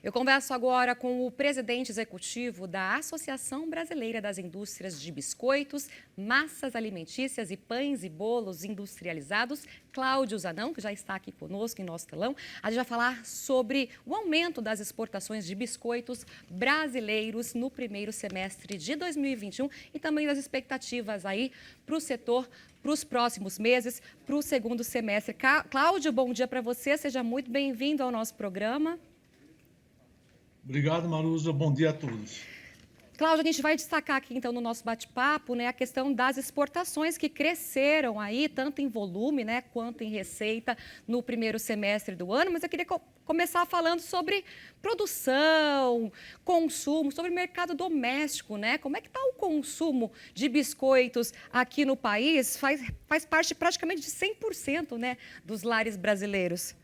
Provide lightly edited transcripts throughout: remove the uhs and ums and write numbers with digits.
Eu converso agora com o presidente executivo da Associação Brasileira das Indústrias de Biscoitos, Massas Alimentícias e Pães e Bolos Industrializados, Cláudio Zanão, que já está aqui conosco em nosso telão. A gente vai falar sobre o aumento das exportações de biscoitos brasileiros no primeiro semestre de 2021 e também das expectativas aí para o setor para os próximos meses, para o segundo semestre. Cláudio, bom dia para você, seja muito bem-vindo ao nosso programa. Obrigado, Maruza. Bom dia a todos. Cláudio, a gente vai destacar aqui, então, no nosso bate-papo, né, a questão das exportações que cresceram aí, tanto em volume, né, quanto em receita no primeiro semestre do ano. Mas eu queria começar falando sobre produção, consumo, sobre mercado doméstico, né? Como é que está o consumo de biscoitos aqui no país? Faz parte praticamente de 100%, né, dos lares brasileiros.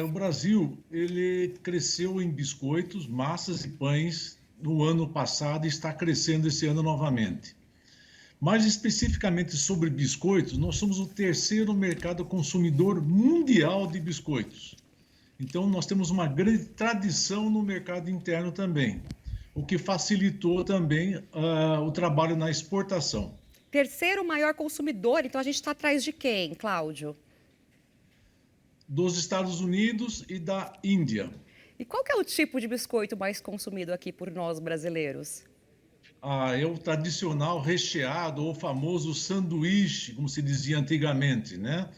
O Brasil, ele cresceu em biscoitos, massas e pães no ano passado e está crescendo esse ano novamente. Mais especificamente sobre biscoitos, nós somos o terceiro mercado consumidor mundial de biscoitos. Então, nós temos uma grande tradição no mercado interno também, o que facilitou também o trabalho na exportação. Terceiro maior consumidor, então a gente está atrás de quem, Cláudio? Dos Estados Unidos e da Índia. E qual que é o tipo de biscoito mais consumido aqui por nós brasileiros? É o tradicional recheado ou famoso sanduíche, como se dizia antigamente, né?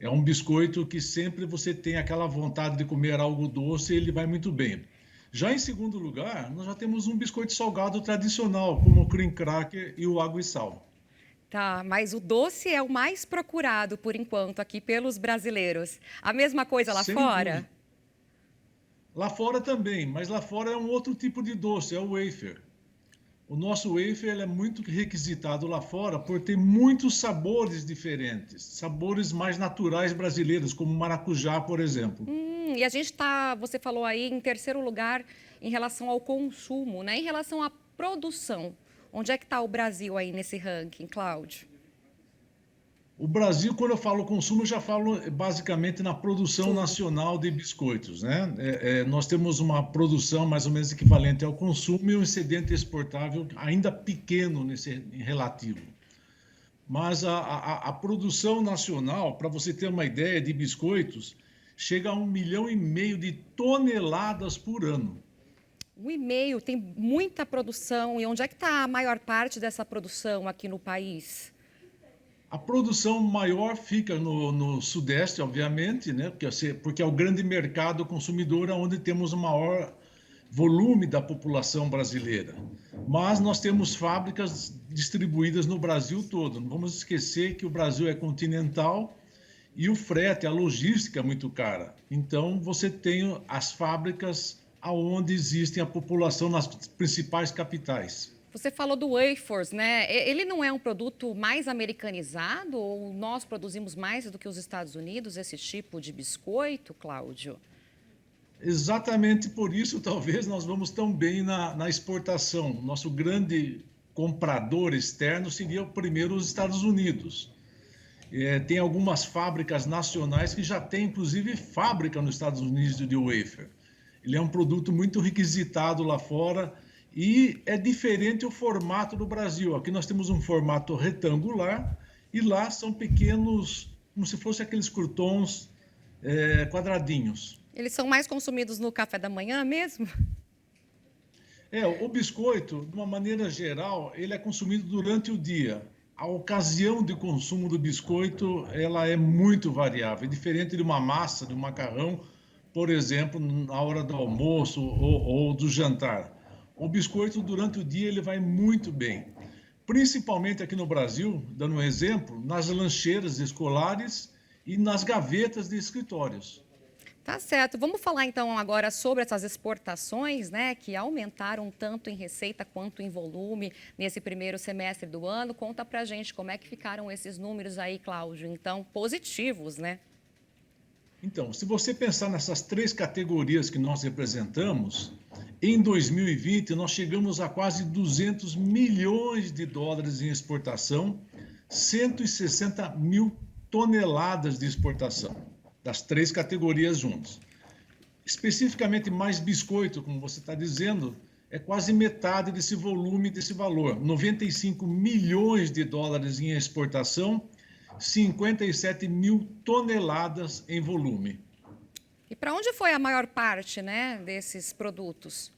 É um biscoito que sempre você tem aquela vontade de comer algo doce e ele vai muito bem. Já em segundo lugar, nós já temos um biscoito salgado tradicional, como o cream cracker e o água e sal. Tá, mas o doce é o mais procurado por enquanto aqui pelos brasileiros. A mesma coisa lá Sem fora? dúvida. Lá fora também, mas lá fora é um outro tipo de doce, é o wafer. O nosso wafer ele é muito requisitado lá fora por ter muitos sabores diferentes, sabores mais naturais brasileiros, como maracujá, por exemplo. E a gente está, você falou aí, em terceiro lugar em relação ao consumo, né? Em relação à produção, onde é que está o Brasil aí nesse ranking, Cláudio? O Brasil, quando eu falo consumo, eu já falo basicamente na produção Tudo. nacional de biscoitos, né? Nós temos uma produção mais ou menos equivalente ao consumo e um excedente exportável ainda pequeno nesse relativo. Mas a produção nacional, para você ter uma ideia, de biscoitos, chega a 1,5 milhão de toneladas por ano. 1,5, tem muita produção. E onde é que está a maior parte dessa produção aqui no país? A produção maior fica no Sudeste, obviamente, né? Porque é o grande mercado consumidor onde temos o maior volume da população brasileira. Mas nós temos fábricas distribuídas no Brasil todo. Não vamos esquecer que o Brasil é continental e o frete, a logística é muito cara. Então, você tem as fábricas aonde existem a população nas principais capitais. Você falou do wafers, né? Ele não é um produto mais americanizado ou nós produzimos mais do que os Estados Unidos esse tipo de biscoito, Cláudio? Exatamente por isso, talvez, nós vamos tão bem na exportação. Nosso grande comprador externo seria o primeiro os Estados Unidos. Tem algumas fábricas nacionais que já têm, inclusive, fábrica nos Estados Unidos de wafer. Ele é um produto muito requisitado lá fora e é diferente o formato do Brasil. Aqui nós temos um formato retangular e lá são pequenos, como se fossem aqueles croutons quadradinhos. Eles são mais consumidos no café da manhã mesmo? O biscoito, de uma maneira geral, ele é consumido durante o dia. A ocasião de consumo do biscoito, ela é muito variável, é diferente de uma massa, de um macarrão, por exemplo, na hora do almoço ou do jantar. O biscoito, durante o dia, ele vai muito bem. Principalmente aqui no Brasil, dando um exemplo, nas lancheiras escolares e nas gavetas de escritórios. Tá certo. Vamos falar então agora sobre essas exportações, né, que aumentaram tanto em receita quanto em volume nesse primeiro semestre do ano. Conta pra gente como é que ficaram esses números aí, Cláudio. Então, positivos, né? Então, se você pensar nessas três categorias que nós representamos, em 2020 nós chegamos a quase 200 milhões de dólares em exportação, 160 mil toneladas de exportação, das três categorias juntas. Especificamente mais biscoito, como você está dizendo, é quase metade desse volume, desse valor. 95 milhões de dólares em exportação, 57 mil toneladas em volume. E para onde foi a maior parte, né, desses produtos?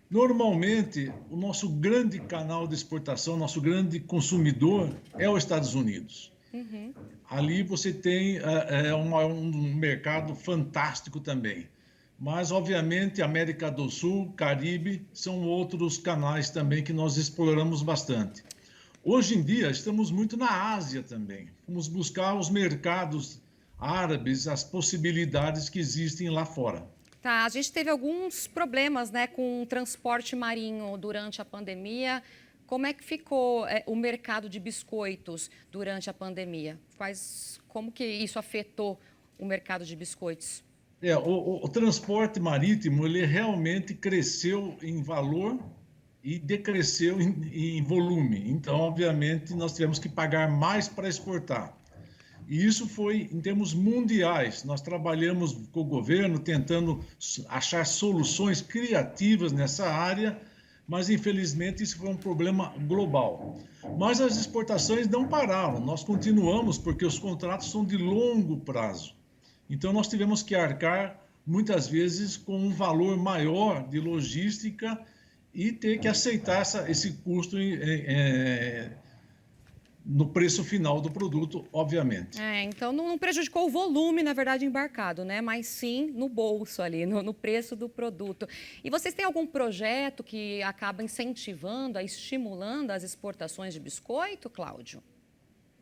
Normalmente, o nosso grande canal de exportação, nosso grande consumidor é os Estados Unidos. Ali você tem um mercado fantástico também. Mas, obviamente, América do Sul, Caribe, são outros canais também que nós exploramos bastante. Hoje em dia, estamos muito na Ásia também. Vamos buscar os mercados árabes, as possibilidades que existem lá fora. Tá, a gente teve alguns problemas, né, com o transporte marinho durante a pandemia. Como é que ficou, o mercado de biscoitos durante a pandemia? Como que isso afetou o mercado de biscoitos? O transporte marítimo, ele realmente cresceu em valor e decresceu em volume. Então, obviamente, nós tivemos que pagar mais para exportar. E isso foi em termos mundiais. Nós trabalhamos com o governo tentando achar soluções criativas nessa área, mas infelizmente isso foi um problema global. Mas as exportações não pararam, nós continuamos porque os contratos são de longo prazo. Então nós tivemos que arcar muitas vezes com um valor maior de logística e ter que aceitar esse custo no preço final do produto, obviamente. Então não prejudicou o volume, na verdade, embarcado, né? Mas sim no bolso ali, no preço do produto. E vocês têm algum projeto que acaba incentivando, estimulando as exportações de biscoito, Cláudio?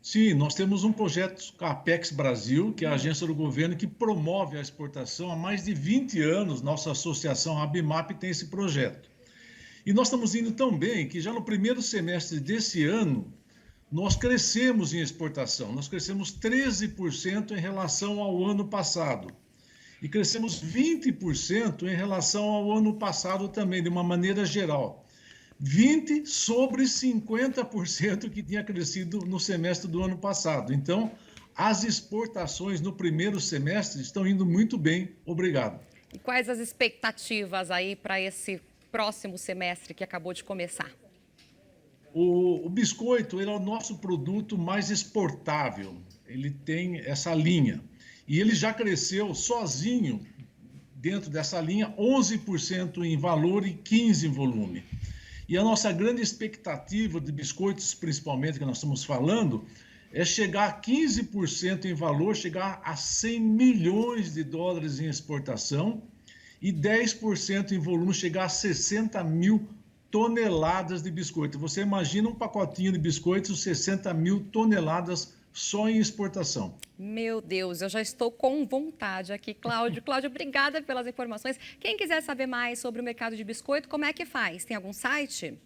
Sim, nós temos um projeto com a Apex Brasil, que é a agência do governo que promove a exportação há mais de 20 anos. Nossa associação Abimap tem esse projeto. E nós estamos indo tão bem que já no primeiro semestre desse ano, nós crescemos em exportação. Nós crescemos 13% em relação ao ano passado. E crescemos 20% em relação ao ano passado também, de uma maneira geral. 20 sobre 50% que tinha crescido no semestre do ano passado. Então, as exportações no primeiro semestre estão indo muito bem, obrigado. E quais as expectativas aí para esse próximo semestre que acabou de começar? O biscoito ele é o nosso produto mais exportável, ele tem essa linha. E ele já cresceu sozinho, dentro dessa linha, 11% em valor e 15% em volume. E a nossa grande expectativa de biscoitos, principalmente, que nós estamos falando, é chegar a 15% em valor, chegar a 100 milhões de dólares em exportação e 10% em volume, chegar a 60 mil toneladas de biscoito. Você imagina um pacotinho de biscoitos, 60 mil toneladas só em exportação. Meu Deus, eu já estou com vontade aqui, Cláudio. Cláudio, obrigada pelas informações. Quem quiser saber mais sobre o mercado de biscoito, como é que faz? Tem algum site?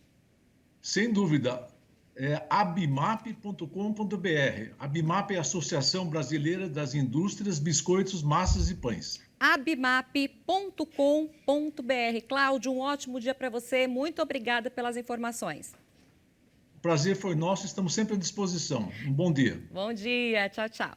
Sem dúvida, é abimap.com.br. Abimap é a Associação Brasileira das Indústrias, Biscoitos, Massas e Pães. abimap.com.br. Cláudio, um ótimo dia para você. Muito obrigada pelas informações. O prazer foi nosso, estamos sempre à disposição. Um bom dia. Bom dia, tchau, tchau.